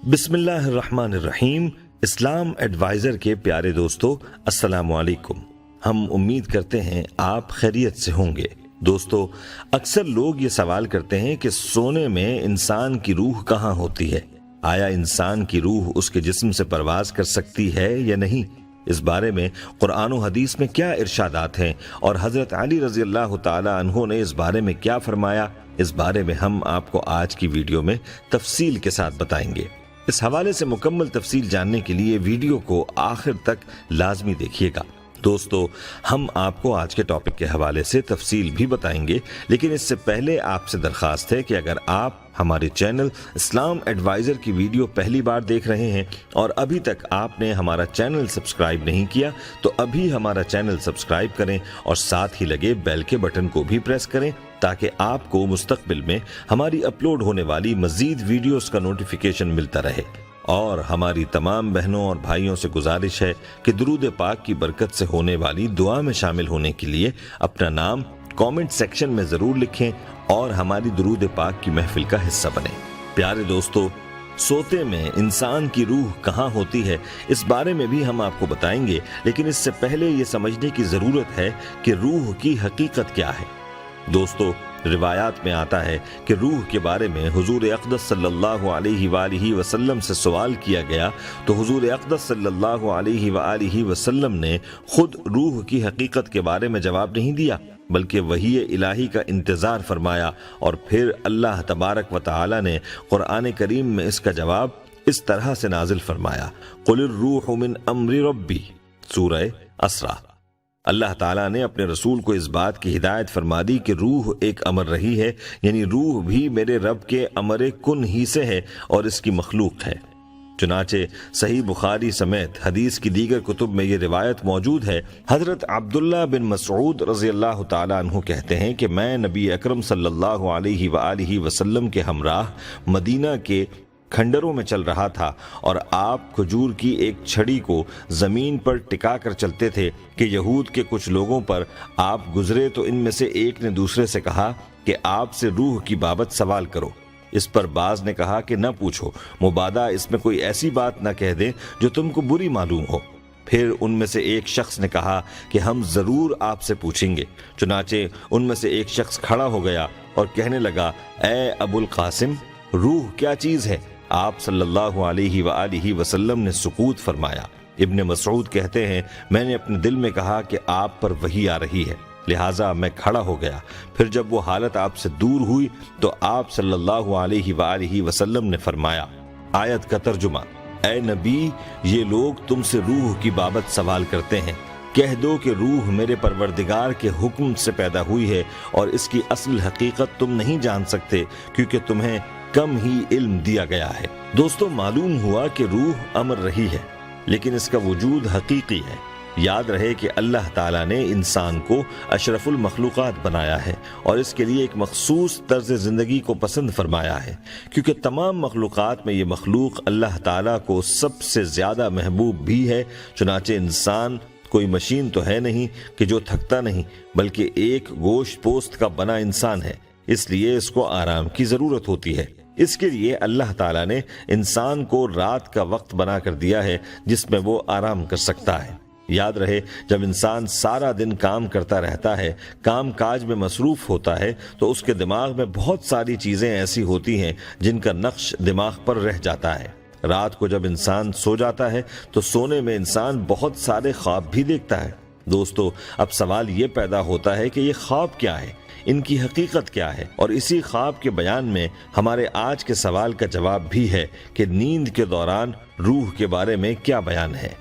बिस्मिल्लाहिर्रहमानिर्रहीम। इस्लाम एडवाइजर के प्यारे दोस्तों, अस्सलाम वालेकुम। हम उम्मीद करते हैं आप खैरियत से होंगे। दोस्तों, अक्सर लोग ये सवाल करते हैं कि सोने में इंसान की रूह कहाँ होती है। आया इंसान की रूह उसके जिस्म से परवाज कर सकती है या नहीं? इस बारे में कुरान और हदीस में क्या इरशादात हैं और हजरत अली रजी अल्लाह तआला अन्हु ने इस बारे में क्या फरमाया, इस बारे में हम आपको आज की वीडियो में तफसील के साथ बताएंगे। इस हवाले से मुकम्मल तफसील जानने के लिए वीडियो को आखिर तक लाजमी देखिएगा। दोस्तों, हम आपको आज के टॉपिक के हवाले से तफसील भी बताएंगे, लेकिन इससे पहले आपसे दरखास्त है कि अगर आप हमारे चैनल इस्लाम एडवाइजर की वीडियो पहली बार देख रहे हैं और अभी तक आपने हमारा चैनल सब्सक्राइब नहीं किया तो अभी हमारा चैनल सब्सक्राइब करें और साथ ही लगे बेल के बटन को भी प्रेस करें ताकि आपको मुस्तकबिल में हमारी अपलोड होने वाली मजीद वीडियोस का नोटिफिकेशन मिलता रहे। और हमारी तमाम बहनों और भाइयों से गुजारिश है कि दुरूद पाक की बरकत से होने वाली दुआ में शामिल होने के लिए अपना नाम कमेंट सेक्शन में जरूर लिखें और हमारी दुरूद पाक की महफिल का हिस्सा बने। प्यारे दोस्तों, सोते में इंसान की रूह कहाँ होती है, इस बारे में भी हम आपको बताएंगे, लेकिन इससे पहले ये समझने की जरूरत है कि रूह की हकीकत क्या है। दोस्तों, रिवायात में आता है कि रूह के बारे में हुजूर अक़दस सल्लल्लाहु अलैहि वसल्लम से सवाल किया गया तो हुजूर अक़दस सल्लल्लाहु अलैहि वसल्लम ने खुद रूह की हकीकत के बारे में जवाब नहीं दिया, बल्कि वही इलाही का इंतजार फरमाया और फिर अल्लाह तबारक व तआला ने कुरान करीम में इसका जवाब इस तरह से नाजिल फरमाया, क़ुलिर रूहु मिन अम्रि रब्बी, सूरह असरा। अल्लाह ताला ने अपने रसूल को इस बात की हिदायत फरमा दी कि रूह एक अमर रही है, यानी रूह भी मेरे रब के अमर कुन ही से है और इसकी मखलूक है। चुनाचे सही बुखारी समेत हदीस की दीगर कुतुब में ये रिवायत मौजूद है। हजरत अब्दुल्ला बिन मसऊद रज़ी अल्लाह ताला अन्हु कहते हैं कि मैं नबी अकरम सल्लल्लाहु अलैहि वसल्लम के हमराह मदीना के खंडरों में चल रहा था और आप खजूर की एक छड़ी को जमीन पर टिका कर चलते थे कि यहूद के कुछ लोगों पर आप गुजरे तो इनमें से एक ने दूसरे से कहा कि आपसे रूह की बाबत सवाल करो। इस पर बाज ने कहा कि न पूछो, मुबादा इसमें कोई ऐसी बात न कह दें जो तुमको बुरी मालूम हो। फिर उनमें से एक शख्स ने कहा कि हम जरूर आपसे पूछेंगे। चुनाचे उनमें से एक शख्स खड़ा हो गया और कहने लगा, ए अबुल कासिम, रूह क्या चीज है? आप सल्लल्लाहु अलैहि वसल्लम ने सुकूत फरमाया। इब्ने मसऊद कहते हैं, मैंने अपने दिल में कहा कि आप पर वही आ रही है, लिहाजा मैं खड़ा हो गया। फिर जब वो हालत आपसे दूर हुई तो आप सल्लल्लाहु अलैहि वसल्लम ने फरमाया, आयत का तर्जुमा, ए नबी, ये लोग तुमसे रूह की बाबत सवाल करते हैं, कह दो कि रूह मेरे परवरदिगार के हुक्म से पैदा हुई है और इसकी असल हकीकत तुम नहीं जान सकते क्योंकि तुम्हें कम ही इल्म दिया गया है। दोस्तों, मालूम हुआ कि रूह अमर रही है, लेकिन इसका वजूद हकीकी है। याद रहे कि अल्लाह ताला ने इंसान को अशरफुल मखलूक़ात बनाया है और इसके लिए एक मखसूस तर्ज ज़िंदगी को पसंद फरमाया है, क्योंकि तमाम मखलूक़ात में ये मखलूक अल्लाह ताला को सबसे ज़्यादा महबूब भी है। चुनाचे इंसान कोई मशीन तो है नहीं कि जो थकता नहीं, बल्कि एक गोश्त पोस्त का बना इंसान है, इसलिए इसको आराम की ज़रूरत होती है। इसके लिए अल्लाह ताला ने इंसान को रात का वक्त बना कर दिया है जिसमें वो आराम कर सकता है। याद रहे, जब इंसान सारा दिन काम करता रहता है, काम काज में मसरूफ होता है, तो उसके दिमाग में बहुत सारी चीज़ें ऐसी होती हैं जिनका नक्श दिमाग पर रह जाता है। रात को जब इंसान सो जाता है तो सोने में इंसान बहुत सारे ख्वाब भी देखता है। दोस्तों, अब सवाल ये पैदा होता है कि ये ख्वाब क्या है, इनकी हकीकत क्या है, और इसी ख्वाब के बयान में हमारे आज के सवाल का जवाब भी है कि नींद के दौरान रूह के बारे में क्या बयान है।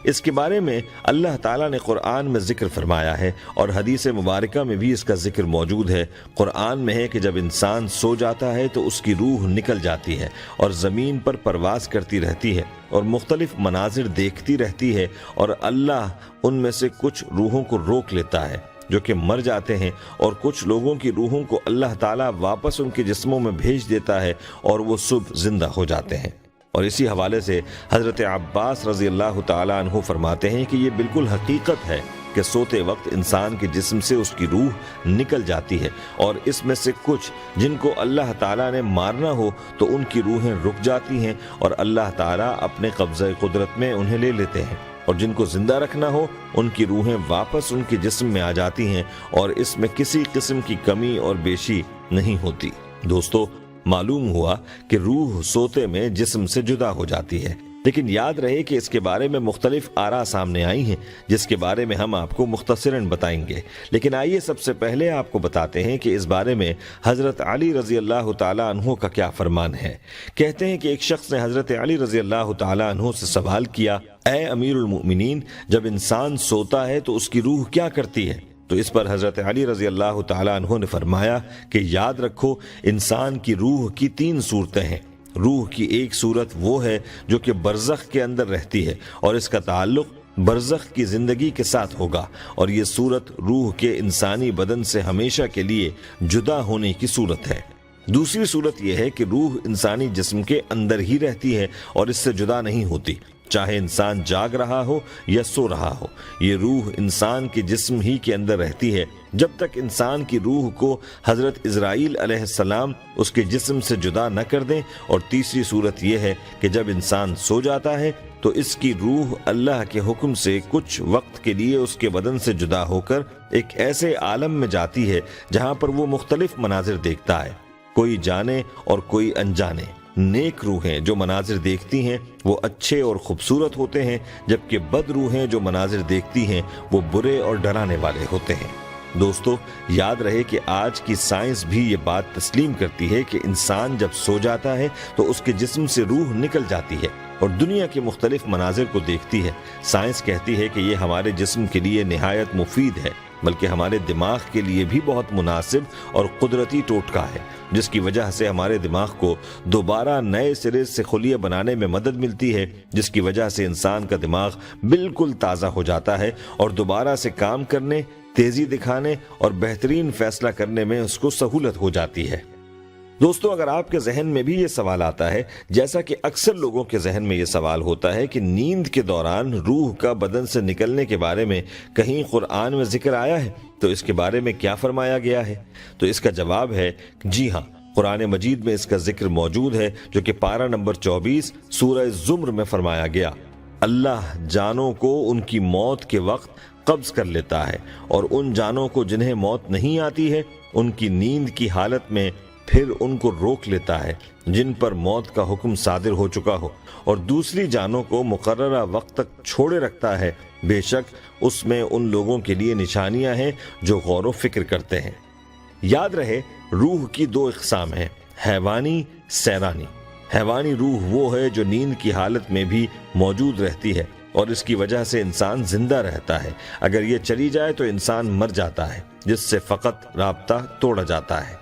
इसके बारे में अल्लाह ताला ने कुरान में जिक्र फरमाया है और हदीस मुबारका में भी इसका जिक्र मौजूद है। कुरान में है कि जब इंसान सो जाता है तो उसकी रूह निकल जाती है और ज़मीन पर परवास करती रहती है और मुख्तलिफ मनाजिर देखती रहती है, और अल्लाह उनमें से कुछ रूहों को रोक लेता है जो कि मर जाते हैं, और कुछ लोगों की रूहों को अल्लाह ताला वापस उनके जिस्मों में भेज देता है और वो सुबह जिंदा हो जाते हैं। और इसी हवाले से हज़रत अब्बास रज़ी अल्लाह ताला अन्हु फरमाते हैं कि ये बिल्कुल हकीकत है کہ سوتے وقت انسان کے جسم سے اس کی روح نکل جاتی ہے، اور اس میں سے کچھ جن کو اللہ تعالیٰ نے مارنا ہو تو ان کی روحیں رک جاتی ہیں اور اللہ تعالیٰ اپنے قبضہ قدرت میں انہیں لے لیتے ہیں، اور جن کو زندہ رکھنا ہو ان کی روحیں واپس ان کے جسم میں آ جاتی ہیں، اور اس میں کسی قسم کی کمی اور بیشی نہیں ہوتی۔ دوستو، معلوم ہوا کہ روح سوتے میں جسم سے جدا ہو جاتی ہے، لیکن یاد رہے کہ اس کے بارے میں مختلف آراء سامنے آئی ہیں جس کے بارے میں ہم آپ کو مختصراً بتائیں گے۔ لیکن آئیے سب سے پہلے آپ کو بتاتے ہیں کہ اس بارے میں حضرت علی رضی اللہ تعالیٰ عنہ کا کیا فرمان ہے۔ کہتے ہیں کہ ایک شخص نے حضرت علی رضی اللہ تعالیٰ عنہ سے سوال کیا، اے امیر المؤمنین، جب انسان سوتا ہے تو اس کی روح کیا کرتی ہے؟ تو اس پر حضرت علی رضی اللہ تعالیٰ عنہ نے فرمایا کہ یاد رکھو، انسان کی روح کی 3 صورتیں ہیں۔ روح کی ایک صورت وہ ہے جو کہ برزخ کے اندر رہتی ہے اور اس کا تعلق برزخ کی زندگی کے ساتھ ہوگا، اور یہ صورت روح کے انسانی بدن سے ہمیشہ کے لیے جدا ہونے کی صورت ہے۔ دوسری صورت یہ ہے کہ روح انسانی جسم کے اندر ہی رہتی ہے اور اس سے جدا نہیں ہوتی، چاہے انسان جاگ رہا ہو یا سو رہا ہو۔ یہ روح انسان کے جسم ہی کے اندر رہتی ہے جب تک انسان کی روح کو حضرت اسرائیل علیہ السلام اس کے جسم سے جدا نہ کر دیں۔ اور تیسری صورت یہ ہے کہ جب انسان سو جاتا ہے تو اس کی روح اللہ کے حکم سے کچھ وقت کے لیے اس کے بدن سے جدا ہو کر ایک ایسے عالم میں جاتی ہے جہاں پر وہ مختلف مناظر دیکھتا ہے، کوئی جانے اور کوئی انجانے۔ نیک روحیں جو مناظر دیکھتی ہیں وہ اچھے اور خوبصورت ہوتے ہیں، جبکہ بد روحیں جو مناظر دیکھتی ہیں وہ برے اور ڈرانے والے ہوتے ہیں۔ دوستو، یاد رہے کہ آج کی سائنس بھی یہ بات تسلیم کرتی ہے کہ انسان جب سو جاتا ہے تو اس کے جسم سے روح نکل جاتی ہے اور دنیا کے مختلف مناظر کو دیکھتی ہے۔ سائنس کہتی ہے کہ یہ ہمارے جسم کے لیے نہایت مفید ہے، بلکہ ہمارے دماغ کے لیے بھی بہت مناسب اور قدرتی ٹوٹکا ہے، جس کی وجہ سے ہمارے دماغ کو دوبارہ نئے سرے سے خلیہ بنانے میں مدد ملتی ہے، جس کی وجہ سے انسان کا دماغ بالکل تازہ ہو جاتا ہے اور دوبارہ سے کام کرنے، تیزی دکھانے اور بہترین فیصلہ کرنے میں اس کو سہولت ہو جاتی ہے۔ دوستو، اگر آپ کے ذہن میں بھی یہ سوال آتا ہے، جیسا کہ اکثر لوگوں کے ذہن میں یہ سوال ہوتا ہے کہ نیند کے دوران روح کا بدن سے نکلنے کے بارے میں کہیں قرآن میں ذکر آیا ہے، تو اس کے بارے میں کیا فرمایا گیا ہے؟ تو اس کا جواب ہے جی ہاں، قرآن مجید میں اس کا ذکر موجود ہے، جو کہ پارہ نمبر 24 سورہ زمر میں فرمایا گیا، اللہ جانوں کو ان کی موت کے وقت قبض کر لیتا ہے، اور ان جانوں کو جنہیں موت نہیں آتی ہے ان کی نیند کی حالت میں پھر ان کو روک لیتا ہے جن پر موت کا حکم صادر ہو چکا ہو، اور دوسری جانوں کو مقررہ وقت تک چھوڑے رکھتا ہے۔ بے شک اس میں ان لوگوں کے لیے نشانیاں ہیں جو غور و فکر کرتے ہیں۔ یاد رہے، روح کی 2 اقسام ہیں، حیوانی، سیرانی۔ حیوانی روح وہ ہے جو نیند کی حالت میں بھی موجود رہتی ہے اور اس کی وجہ سے انسان زندہ رہتا ہے۔ اگر یہ چلی جائے تو انسان مر جاتا ہے، جس سے فقط رابطہ توڑا جاتا ہے۔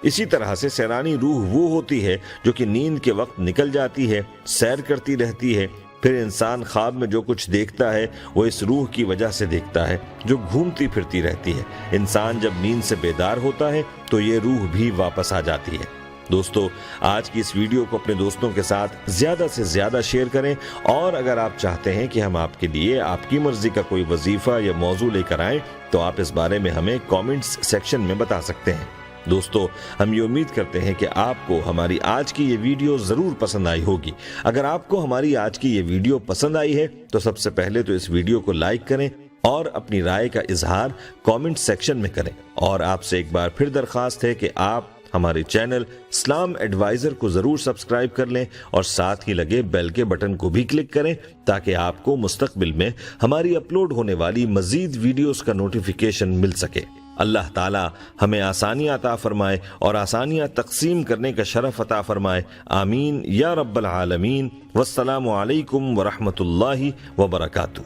اسی طرح سے سیرانی روح وہ ہوتی ہے جو کہ نیند کے وقت نکل جاتی ہے، سیر کرتی رہتی ہے، پھر انسان خواب میں جو کچھ دیکھتا ہے وہ اس روح کی وجہ سے دیکھتا ہے جو گھومتی پھرتی رہتی ہے۔ انسان جب نیند سے بیدار ہوتا ہے تو یہ روح بھی واپس آ جاتی ہے۔ دوستو، آج کی اس ویڈیو کو اپنے دوستوں کے ساتھ زیادہ سے زیادہ شیئر کریں، اور اگر آپ چاہتے ہیں کہ ہم آپ کے لیے آپ کی مرضی کا کوئی وظیفہ یا موضوع لے کر آئیں تو آپ اس بارے میں ہمیں کامنٹس سیکشن میں بتا سکتے ہیں۔ دوستو، ہم یہ امید کرتے ہیں کہ آپ کو ہماری آج کی یہ ویڈیو ضرور پسند آئی ہوگی۔ اگر آپ کو ہماری آج کی یہ ویڈیو پسند آئی ہے تو سب سے پہلے تو اس ویڈیو کو لائک کریں اور اپنی رائے کا اظہار کامنٹ سیکشن میں کریں، اور آپ سے ایک بار پھر درخواست ہے کہ آپ ہمارے چینل اسلام ایڈوائزر کو ضرور سبسکرائب کر لیں اور ساتھ ہی لگے بیل کے بٹن کو بھی کلک کریں تاکہ آپ کو مستقبل میں ہماری اپلوڈ ہونے والی مزید ویڈیوز کا نوٹیفیکیشن مل سکے۔ اللہ تعالی ہمیں آسانیاں عطا فرمائے اور آسانیاں تقسیم کرنے کا شرف عطا فرمائے، آمین یا رب العالمین۔ والسلام علیکم ورحمۃ اللہ وبرکاتہ۔